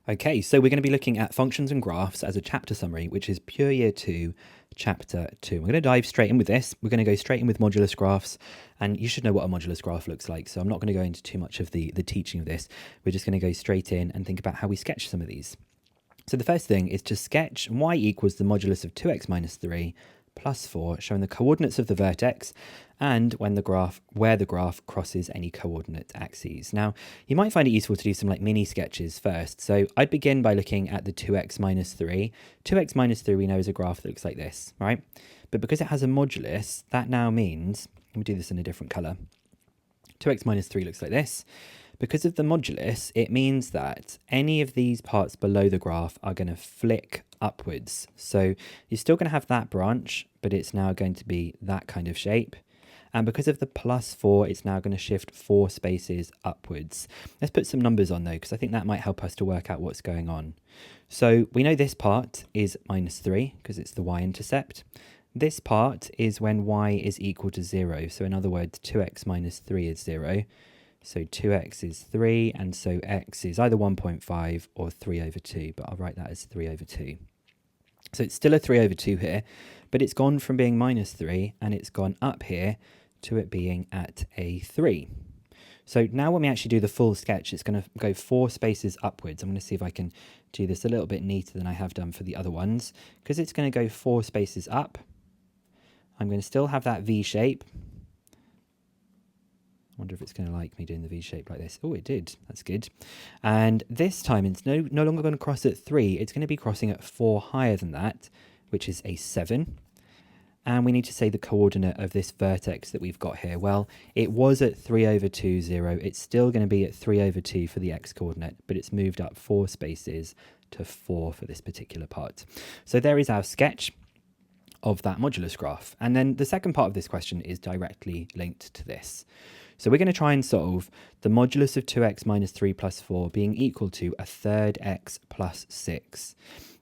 Okay, so we're going to be looking at functions and graphs as a chapter summary, which is Pure Year 2, Chapter 2. We're going to dive straight in with this. We're going to go straight in with modulus graphs, and you should know what a modulus graph looks like, so I'm not going to go into too much of the teaching of this. We're just going to go straight in and think about how we sketch some of these. So the first thing is to sketch y equals the modulus of 2x minus 3 plus 4, showing the coordinates of the vertex and where the graph crosses any coordinate axes. Now, you might find it useful to do some like mini sketches first. So I'd begin by looking at the 2x minus 3. 2x minus 3 we know is a graph that looks like this, right? But because it has a modulus, that now means, let me do this in a different color. 2x minus 3 looks like this. Because of the modulus, it means that any of these parts below the graph are going to flick upwards. So you're still going to have that branch, but it's now going to be that kind of shape. And because of the plus 4, it's now going to shift 4 spaces upwards. Let's put some numbers on though, because I think that might help us to work out what's going on. So we know this part is minus 3, because it's the y-intercept. This part is when y is equal to 0. So in other words, 2x minus 3 is 0. So 2x is 3, and so x is either 1.5 or 3 over 2, but I'll write that as 3 over 2. So it's still a 3 over 2 here, but it's gone from being minus 3, and it's gone up here to it being at a 3. So now when we actually do the full sketch, it's going to go 4 spaces upwards. I'm going to see if I can do this a little bit neater than I have done for the other ones. Because it's going to go 4 spaces up, I'm going to still have that V shape. Wonder if it's going to like me doing the V shape like this. Oh, it did. That's good. And this time it's no longer going to cross at 3. It's going to be crossing at 4 higher than that, which is a 7. And we need to say the coordinate of this vertex that we've got here. Well, it was at 3 over 2, 0. It's still going to be at 3 over 2 for the x coordinate, but it's moved up 4 spaces to 4 for this particular part. So there is our sketch of that modulus graph. And then the second part of this question is directly linked to this. So we're going to try and solve the modulus of 2x minus 3 plus 4 being equal to a third x plus 6.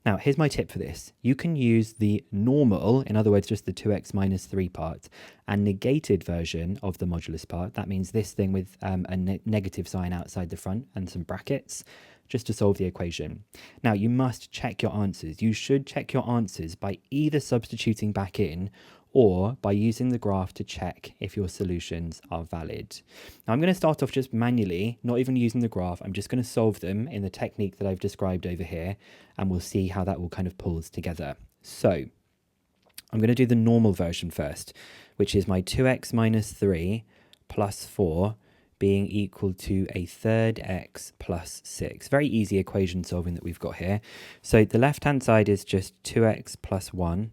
Now, here's my tip for this. You can use the normal, in other words, just the 2x minus 3 part, and negated version of the modulus part. That means this thing with a negative sign outside the front and some brackets, just to solve the equation. Now, you must check your answers. You should check your answers by either substituting back in or by using the graph to check if your solutions are valid. Now, I'm going to start off just manually, not even using the graph. I'm just going to solve them in the technique that I've described over here, and we'll see how that all kind of pulls together. So I'm going to do the normal version first, which is my 2x minus 3 plus 4 being equal to a third x plus 6. Very easy equation solving that we've got here. So the left-hand side is just 2x plus 1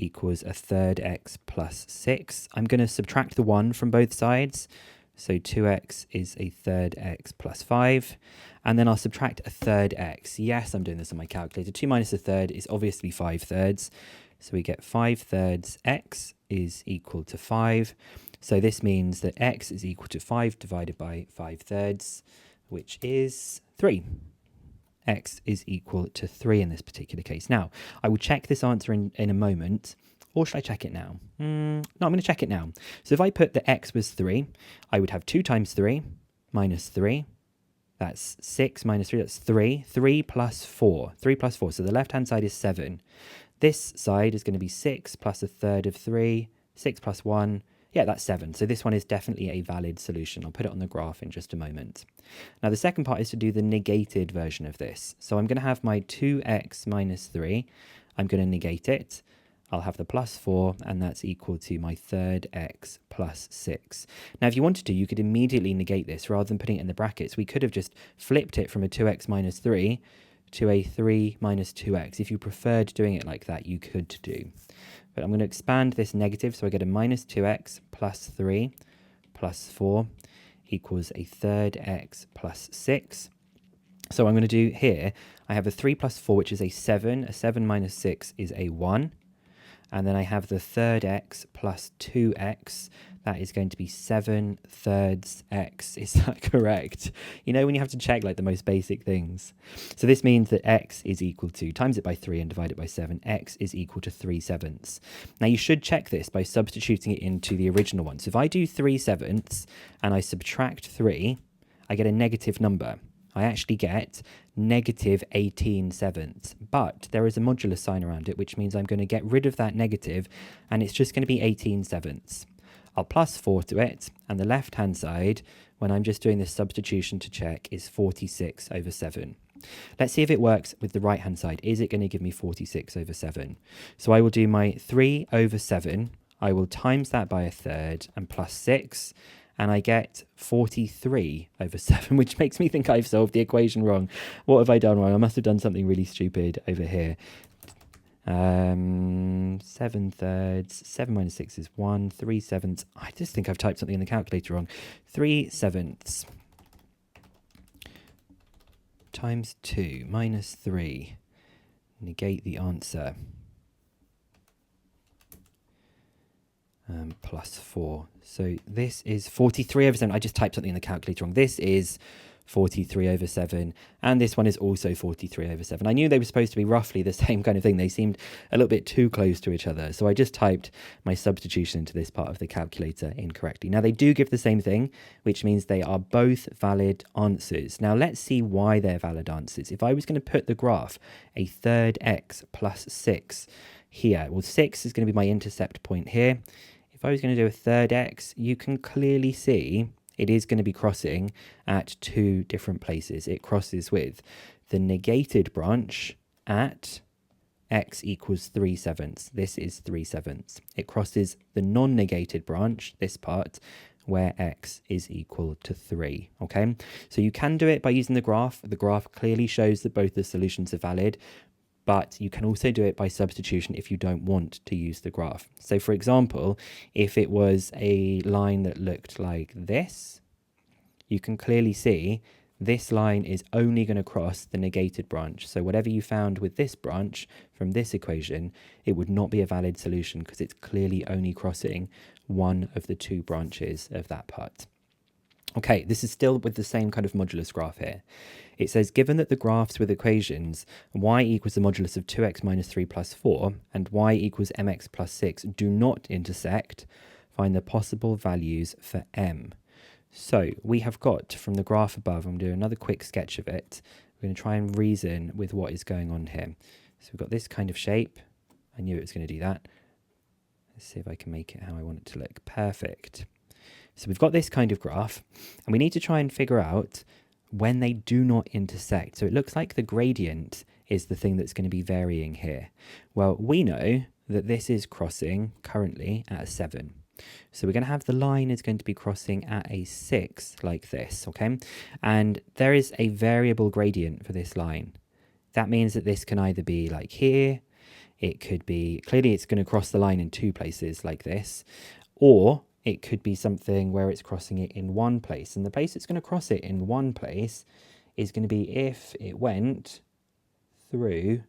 equals a third x plus 6. I'm going to subtract the 1 from both sides. So 2x is a third x plus 5. And then I'll subtract a third x. Yes, I'm doing this on my calculator. 2 minus a third is obviously 5 thirds. So we get 5 thirds x is equal to 5. So this means that x is equal to 5 divided by 5 thirds, which is 3. X is equal to 3 in this particular case. Now, I will check this answer in a moment, or should I check it now? No, I'm going to check it now. So if I put that x was 3, I would have 2 times 3 minus 3. That's 6 minus 3, that's 3. 3 plus 4. 3 plus 4, so the left-hand side is 7. This side is going to be 6 plus a third of 3. 6 plus 1. Yeah, that's 7. So this one is definitely a valid solution. I'll put it on the graph in just a moment. Now, the second part is to do the negated version of this. So I'm going to have my 2x minus 3. I'm going to negate it. I'll have the plus 4, and that's equal to my third x plus 6. Now, if you wanted to, you could immediately negate this rather than putting it in the brackets. We could have just flipped it from a 2x minus 3 to a 3 minus 2x. If you preferred doing it like that, you could do. But I'm going to expand this negative, so I get a minus 2x plus 3 plus 4 equals a third x plus 6. So I'm going to do here, I have a 3 plus 4, which is a 7. A 7 minus 6 is a 1. And then I have the third x plus 2x. That is going to be 7 thirds x. Is that correct? You know, when you have to check like the most basic things. So this means that x is equal to, times it by 3 and divide it by 7, x is equal to 3 sevenths. Now you should check this by substituting it into the original one. So if I do 3 sevenths and I subtract 3, I get a negative number. I actually get negative 18/7. But there is a modulus sign around it, which means I'm going to get rid of that negative, and it's just going to be 18/7. I'll plus 4 to it, and the left-hand side, when I'm just doing this substitution to check, is 46/7. Let's see if it works with the right-hand side. Is it going to give me 46/7? So I will do my 3/7. I will times that by a third and plus 6, and I get 43/7, which makes me think I've solved the equation wrong. What have I done wrong? I must have done something really stupid over here. 7/3, 7 minus 6 is 1, 3/7. I just think I've typed something in the calculator wrong. 3/7 times 2 minus 3. Negate the answer. Plus 4. So this is 43/7. I just typed something in the calculator wrong. This is 43/7, and this one is also 43/7. I knew they were supposed to be roughly the same kind of thing. They seemed a little bit too close to each other, so I just typed my substitution into this part of the calculator incorrectly. Now they do give the same thing, which means they are both valid answers. Now let's see why they're valid answers. If I was going to put the graph a third x plus 6 here, well, 6 is going to be my intercept point here. If I was going to do a third x, you can clearly see it is going to be crossing at two different places. It crosses with the negated branch at x equals 3/7. This is 3/7. It crosses the non-negated branch, this part, where x is equal to 3, okay? So you can do it by using the graph. The graph clearly shows that both the solutions are valid, but you can also do it by substitution if you don't want to use the graph. So for example, if it was a line that looked like this, you can clearly see this line is only going to cross the negated branch. So whatever you found with this branch from this equation, it would not be a valid solution because it's clearly only crossing one of the two branches of that part. Okay, this is still with the same kind of modulus graph here. It says, given that the graphs with equations y equals the modulus of 2x minus 3 plus 4 and y equals mx plus 6 do not intersect, find the possible values for m. So we have got from the graph above, I'm going to do another quick sketch of it. We're going to try and reason with what is going on here. So we've got this kind of shape. I knew it was going to do that. Let's see if I can make it how I want it to look. Perfect. So we've got this kind of graph, and we need to try and figure out when they do not intersect. So it looks like the gradient is the thing that's going to be varying here. Well, we know that this is crossing currently at a 7. So we're going to have the line is going to be crossing at a 6 like this, okay? And there is a variable gradient for this line. That means that this can either be like here, it could be, clearly it's going to cross the line in two places like this, or it could be something where it's crossing it in one place. And the place it's going to cross it in one place is going to be if it went through,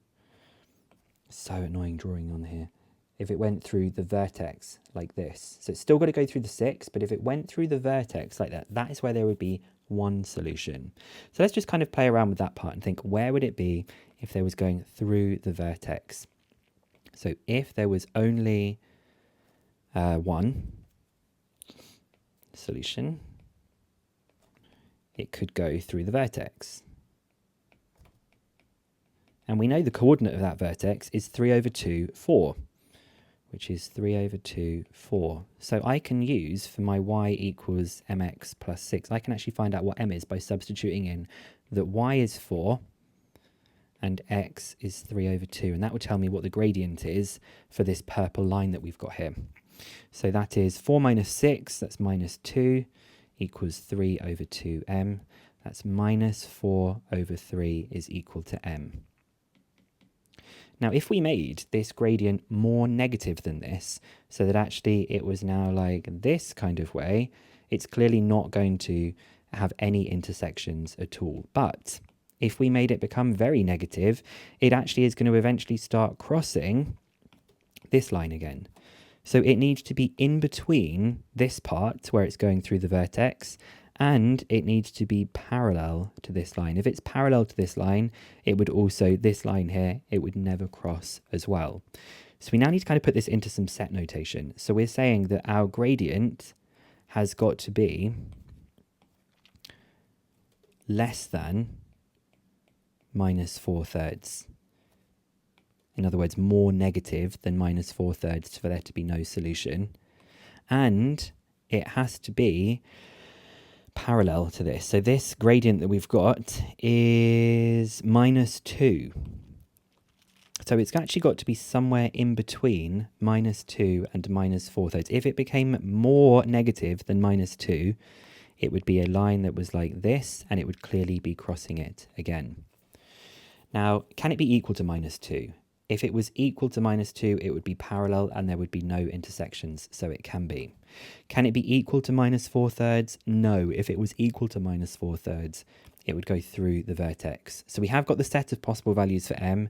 so annoying drawing on here, if it went through the vertex like this. So it's still got to go through the 6, but if it went through the vertex like that, that is where there would be one solution. So let's just kind of play around with that part and think, where would it be if there was going through the vertex? So if there was only one solution, it could go through the vertex. And we know the coordinate of that vertex is 3/2, 4, which is 3/2, 4. So I can use for my y equals mx plus 6, I can actually find out what m is by substituting in that y is 4 and x is 3/2. And that will tell me what the gradient is for this purple line that we've got here. So that is 4 minus 6, that's minus 2, equals 3/2m. That's minus 4/3 is equal to m. Now, if we made this gradient more negative than this, so that actually it was now like this kind of way, it's clearly not going to have any intersections at all. But if we made it become very negative, it actually is going to eventually start crossing this line again. So it needs to be in between this part where it's going through the vertex, and it needs to be parallel to this line. If it's parallel to this line, it would also, this line here, it would never cross as well. So we now need to kind of put this into some set notation. So we're saying that our gradient has got to be less than minus 4/3. In other words, more negative than minus 4/3 for there to be no solution. And it has to be parallel to this. So this gradient that we've got is minus 2. So it's actually got to be somewhere in between minus 2 and minus 4/3. If it became more negative than minus 2, it would be a line that was like this, and it would clearly be crossing it again. Now, can it be equal to minus 2? If it was equal to minus 2, it would be parallel and there would be no intersections, so it can be. Can it be equal to minus 4/3? No. If it was equal to minus 4/3, it would go through the vertex. So we have got the set of possible values for m,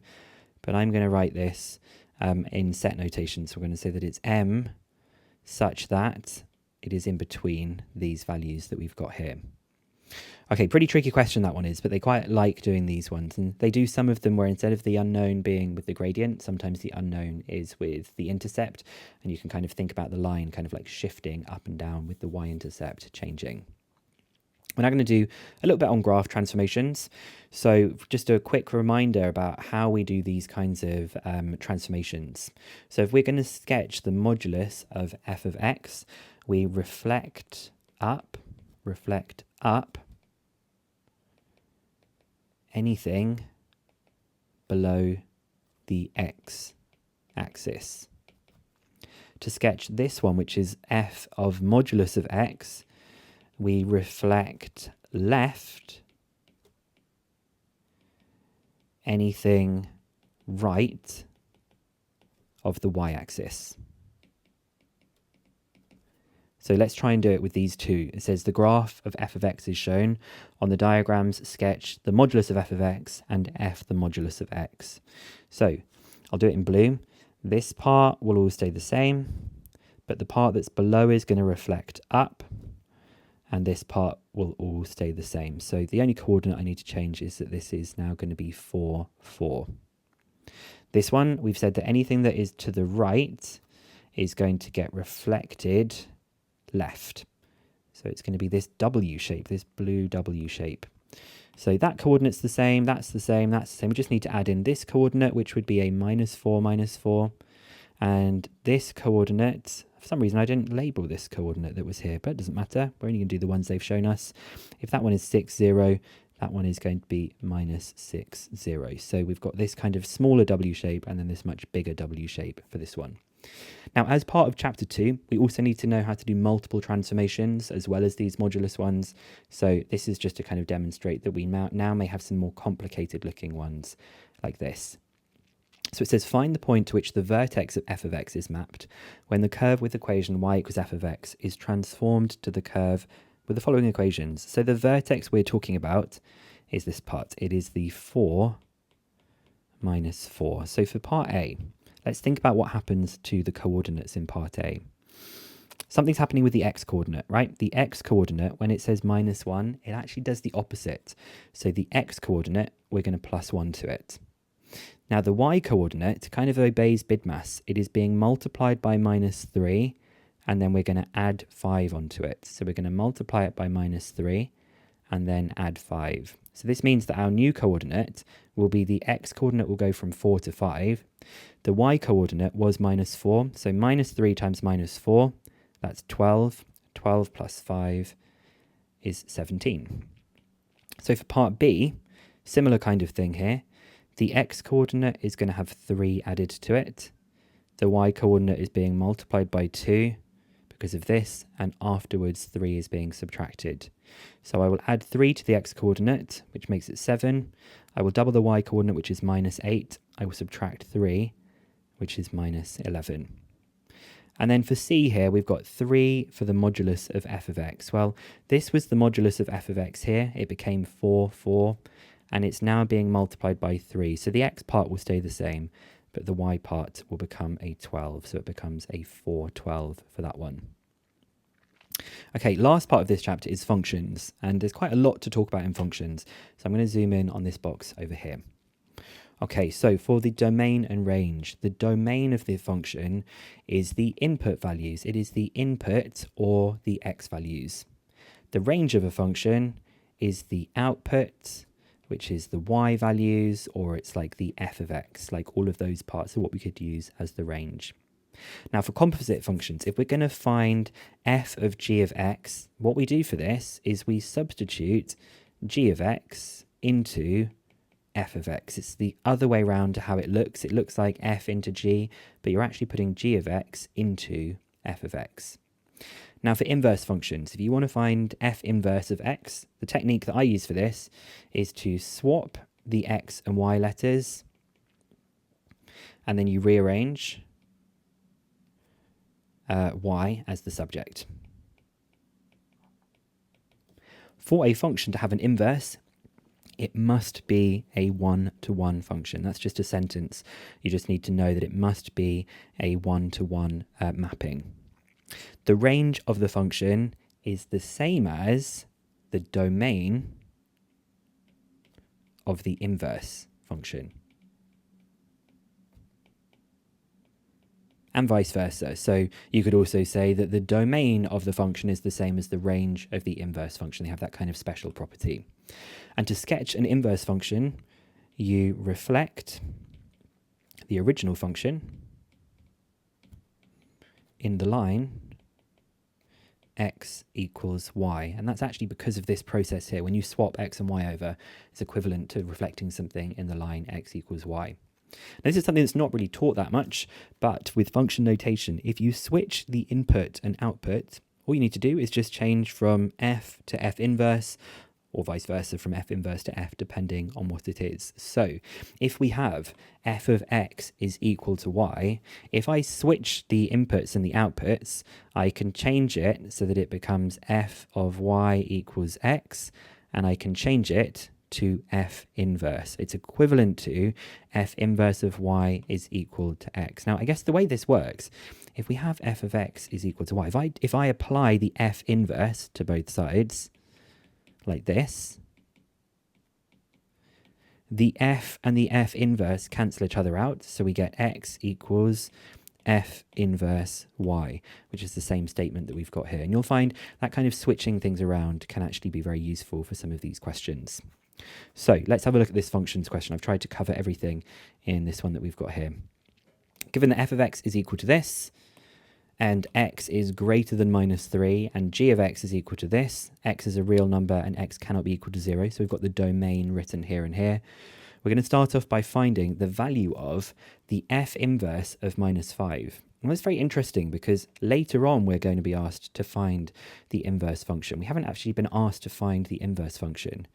but I'm going to write this in set notation. So we're going to say that it's m such that it is in between these values that we've got here. Okay, pretty tricky question that one is, but they quite like doing these ones. And they do some of them where instead of the unknown being with the gradient, sometimes the unknown is with the intercept. And you can kind of think about the line kind of like shifting up and down with the y-intercept changing. We're now going to do a little bit on graph transformations. So just a quick reminder about how we do these kinds of transformations. So if we're going to sketch the modulus of f of x, we reflect up anything below the x-axis. To sketch this one, which is f of modulus of x, we reflect left anything right of the y-axis. So let's try and do it with these two. It says the graph of f of x is shown. On the diagrams, sketch the modulus of f of x and f the modulus of x. So I'll do it in blue. This part will all stay the same, but the part that's below is going to reflect up, and this part will all stay the same. So the only coordinate I need to change is that this is now going to be 4, 4. This one, we've said that anything that is to the right is going to get reflected left. So it's going to be this W shape, this blue W shape. So that coordinate's the same, that's the same, that's the same. We just need to add in this coordinate, which would be a minus 4, minus 4. And this coordinate, for some reason I didn't label this coordinate that was here, but it doesn't matter. We're only going to do the ones they've shown us. If that one is 6, 0, that one is going to be minus 6, 0. So we've got this kind of smaller W shape and then this much bigger W shape for this one. Now, as part of chapter 2, we also need to know how to do multiple transformations as well as these modulus ones. So this is just to kind of demonstrate that we now may have some more complicated looking ones like this. So it says, find the point to which the vertex of f of x is mapped when the curve with equation y equals f of x is transformed to the curve with the following equations. So the vertex we're talking about is this part. It is the 4 minus 4. So for part A, let's think about what happens to the coordinates in part A. Something's happening with the x-coordinate, right? The x-coordinate, when it says minus 1, it actually does the opposite. So the x-coordinate, we're going to plus 1 to it. Now the y-coordinate kind of obeys BIDMAS. It is being multiplied by minus 3, and then we're going to add 5 onto it. So we're going to multiply it by minus 3, and then add 5. So this means that our new coordinate will be the x-coordinate will go from 4 to 5. The y-coordinate was minus 4, so minus 3 times minus 4, that's 12. 12 plus 5 is 17. So for part B, similar kind of thing here. The x-coordinate is going to have 3 added to it. The y-coordinate is being multiplied by 2 because of this, and afterwards 3 is being subtracted. So I will add 3 to the x-coordinate, which makes it 7. I will double the y-coordinate, which is minus 8. I will subtract 3, which is minus 11. And then for C here, we've got 3 for the modulus of f of x. Well, this was the modulus of f of x here. It became 4, 4, and it's now being multiplied by 3. So the x part will stay the same, but the y part will become a 12. So it becomes a 412 for that one. Okay, last part of this chapter is functions, and there's quite a lot to talk about in functions. So I'm going to zoom in on this box over here. Okay, so for the domain and range, the domain of the function is the input values. It is the input or the x values. The range of a function is the output which is the y values, or it's like the f of x, like all of those parts are what we could use as the range. Now for composite functions, if we're going to find f of g of x, what we do for this is we substitute g of x into f of x. It's the other way around to how it looks. It looks like f into g, but you're actually putting g of x into f of x. Now for inverse functions, if you want to find f inverse of x, the technique that I use for this is to swap the x and y letters, and then you rearrange y as the subject. For a function to have an inverse, it must be a one-to-one function. That's just a sentence. You just need to know that it must be a one-to-one mapping. The range of the function is the same as the domain of the inverse function. And vice versa. So you could also say that the domain of the function is the same as the range of the inverse function. They have that kind of special property. And to sketch an inverse function, you reflect the original function in the line x equals y. And that's actually because of this process here. When you swap x and y over, it's equivalent to reflecting something in the line x equals y. Now, this is something that's not really taught that much, but with function notation, if you switch the input and output, all you need to do is just change from f to f inverse, or vice versa from f inverse to f, depending on what it is. So if we have f of x is equal to y, if I switch the inputs and the outputs, I can change it so that it becomes f of y equals x, and I can change it to f inverse. It's equivalent to f inverse of y is equal to x. Now, I guess the way this works, if we have f of x is equal to y, if I apply the f inverse to both sides, like this, the f and the f inverse cancel each other out, so we get x equals f inverse y, which is the same statement that we've got here. And you'll find that kind of switching things around can actually be very useful for some of these questions. So let's have a look at this functions question. I've tried to cover everything in this one that we've got here. Given that f of x is equal to this, and x is greater than minus 3, and g of x is equal to this, x is a real number and x cannot be equal to 0, so we've got the domain written here and here. We're going to start off by finding the value of the f inverse of minus 5. And that's very interesting because later on we're going to be asked to find the inverse function. We haven't actually been asked to find the inverse function.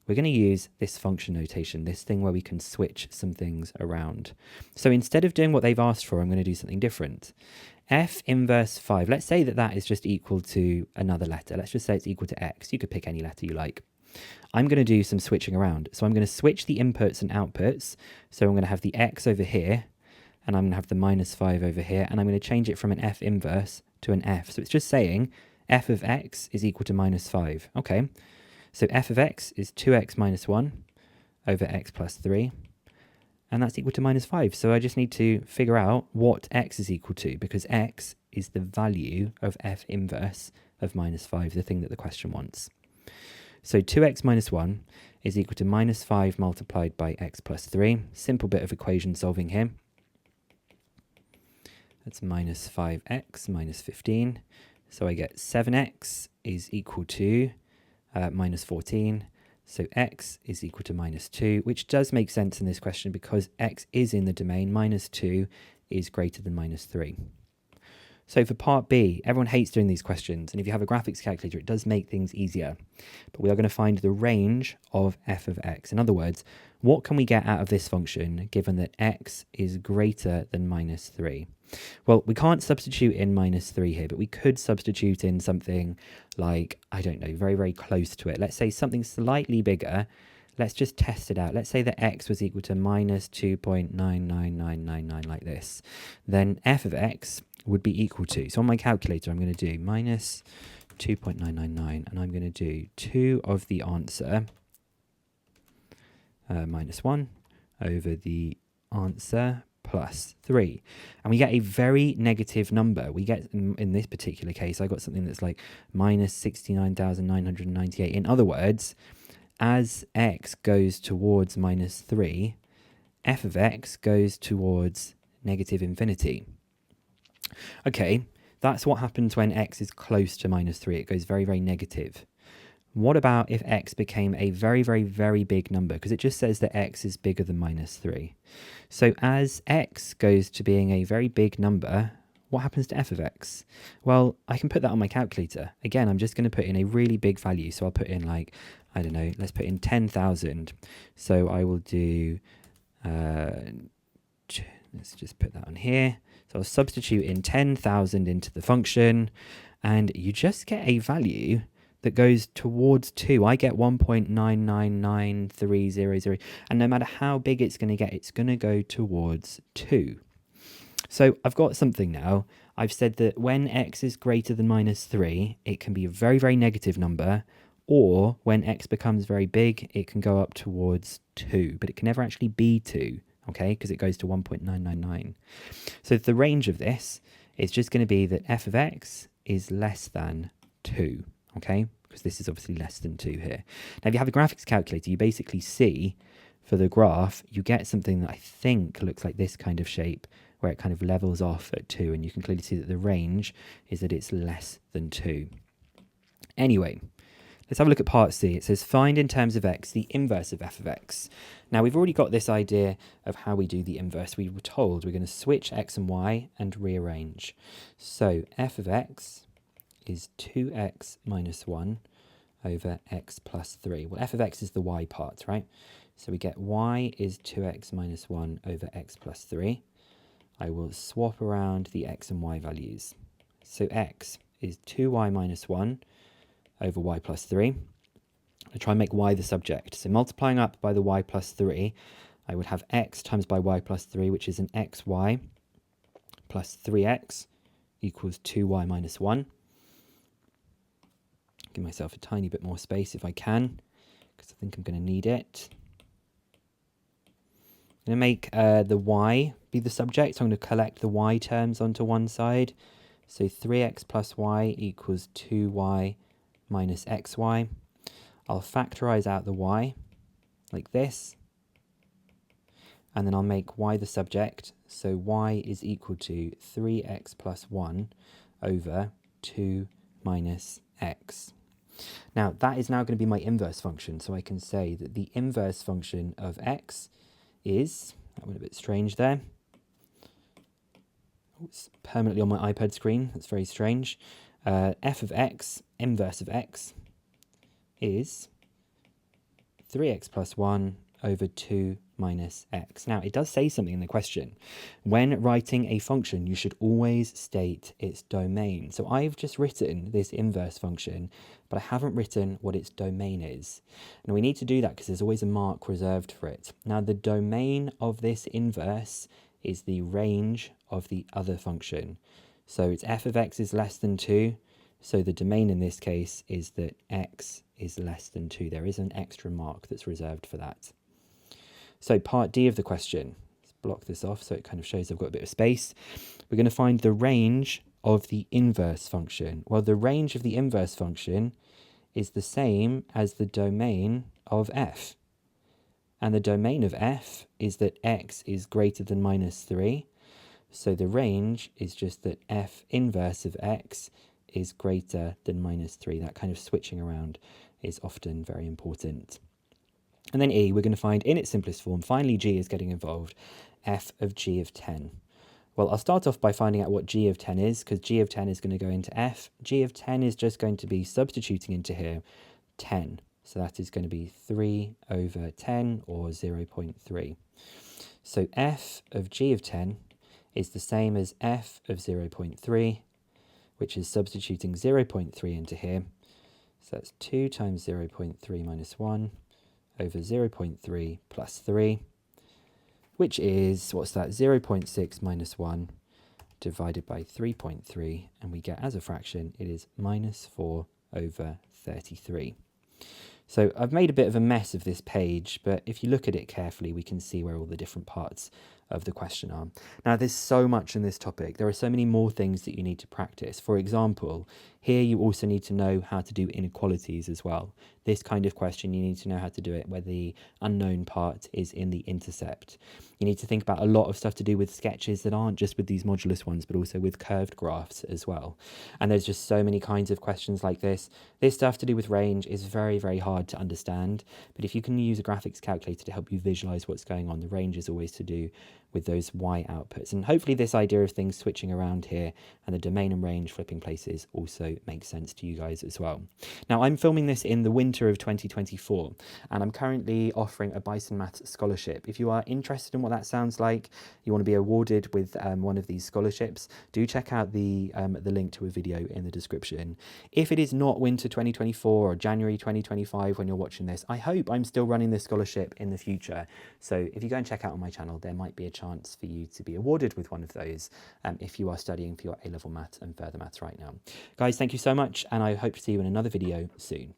We're going to use this function notation, this thing where we can switch some things around. So instead of doing what they've asked for, I'm going to do something different. F inverse 5, let's say that that is just equal to another letter. Let's just say it's equal to x. You could pick any letter you like. I'm going to do some switching around. So I'm going to switch the inputs and outputs. So I'm going to have the x over here, and I'm going to have the minus 5 over here, and I'm going to change it from an f inverse to an f. So it's just saying f of x is equal to minus 5. Okay. So f of x is 2x minus 1 over x plus 3, and that's equal to minus 5. So I just need to figure out what x is equal to, because x is the value of f inverse of minus 5, the thing that the question wants. So 2x minus 1 is equal to minus 5 multiplied by x plus 3. Simple bit of equation solving here. That's minus 5x minus 15. So I get 7x is equal to minus 14, so x is equal to minus 2, which does make sense in this question because x is in the domain, minus 2 is greater than minus 3. So for part B, everyone hates doing these questions, and if you have a graphics calculator, it does make things easier. But we are going to find the range of f of x. In other words, what can we get out of this function given that x is greater than minus 3? Well, we can't substitute in minus 3 here, but we could substitute in something like, I don't know, very, very close to it. Let's say something slightly bigger. Let's just test it out. Let's say that x was equal to minus 2.99999 like this. Then f of x would be equal to, so on my calculator I'm going to do minus 2.999, and I'm going to do 2 of the answer minus 1 over the answer plus 3. And we get a very negative number. We get, in this particular case, I got something that's like minus 69,998. In other words, as x goes towards minus 3, f of x goes towards negative infinity. Okay, that's what happens when x is close to minus 3. It goes very, very negative. What about if x became a very, very, very big number? Because it just says that x is bigger than minus 3. So as x goes to being a very big number, what happens to f of x? Well, I can put that on my calculator. Again, I'm just going to put in a really big value. So I'll put in like, I don't know, let's put in 10,000. So I will do, let's just put that on here. So I'll substitute in 10,000 into the function, and you just get a value that goes towards 2. I get 1.999300, and no matter how big it's going to get, it's going to go towards 2. So I've got something now. I've said that when x is greater than minus 3, it can be a very, very negative number, or when x becomes very big, it can go up towards 2, but it can never actually be 2, okay, because it goes to 1.999. So the range of this is just going to be that f of x is less than 2. Okay, because this is obviously less than 2 here. Now, if you have a graphics calculator, you basically see for the graph, you get something that I think looks like this kind of shape, where it kind of levels off at 2, and you can clearly see that the range is that it's less than 2. Anyway, let's have a look at part C. It says, find in terms of x the inverse of f of x. Now, we've already got this idea of how we do the inverse. We were told we're going to switch x and y and rearrange. So f of x is 2x minus 1 over x plus 3. Well, f of x is the y part, right? So we get y is 2x minus 1 over x plus 3. I will swap around the x and y values. So x is 2y minus 1 over y plus 3. I try and make y the subject. So multiplying up by the y plus 3, I would have x times by y plus 3, which is an xy plus 3x equals 2y minus 1. Give myself a tiny bit more space if I can, because I think I'm going to need it. I'm going to make the y be the subject. So I'm going to collect the y terms onto one side. So 3x plus y equals 2y minus xy. I'll factorize out the y like this. And then I'll make y the subject. So y is equal to 3x plus 1 over 2 minus x. Now, that is now going to be my inverse function. So I can say that the inverse function of x is, that went a bit strange there. Oh, it's permanently on my iPad screen. That's very strange. F of x, inverse of x, is 3x plus 1 over 2 minus x. Now, it does say something in the question. When writing a function, you should always state its domain. So I've just written this inverse function, but I haven't written what its domain is. And we need to do that because there's always a mark reserved for it. Now, the domain of this inverse is the range of the other function. So it's f of x is less than 2. So the domain in this case is that x is less than 2. There is an extra mark that's reserved for that. So part D of the question, let's block this off so it kind of shows I've got a bit of space. We're going to find the range of the inverse function. Well, the range of the inverse function is the same as the domain of f. And the domain of f is that x is greater than minus 3. So the range is just that f inverse of x is greater than minus 3. That kind of switching around is often very important. And then E, we're going to find in its simplest form, finally G is getting involved, f of g of 10. Well, I'll start off by finding out what g of 10 is, because g of 10 is going to go into f. G of 10 is just going to be substituting into here 10. So that is going to be 3 over 10, or 0.3. So f of g of 10 is the same as f of 0.3, which is substituting 0.3 into here. So that's 2 times 0.3 minus 1 over 0.3 plus 3, which is, what's that, 0.6 minus 1 divided by 3.3, and we get as a fraction, it is minus 4 over 33. So I've made a bit of a mess of this page, but if you look at it carefully, we can see where all the different parts of the question are. Now, there's so much in this topic. There are so many more things that you need to practice. For example, here you also need to know how to do inequalities as well. This kind of question, you need to know how to do it where the unknown part is in the intercept. You need to think about a lot of stuff to do with sketches that aren't just with these modulus ones, but also with curved graphs as well. And there's just so many kinds of questions like this. This stuff to do with range is very, very hard to understand, but if you can use a graphics calculator to help you visualize what's going on, the range is always to do with those Y outputs. And hopefully this idea of things switching around here and the domain and range flipping places also makes sense to you guys as well. Now, I'm filming this in the winter of 2024, and I'm currently offering a Bison Maths scholarship. If you are interested in what that sounds like, you want to be awarded with one of these scholarships, do check out the link to a video in the description. If it is not winter 2024 or January 2025 when you're watching this, I hope I'm still running this scholarship in the future. So if you go and check out on my channel, there might be a chance for you to be awarded with one of those if you are studying for your A-level maths and further maths right now. Guys, thank you so much, and I hope to see you in another video soon.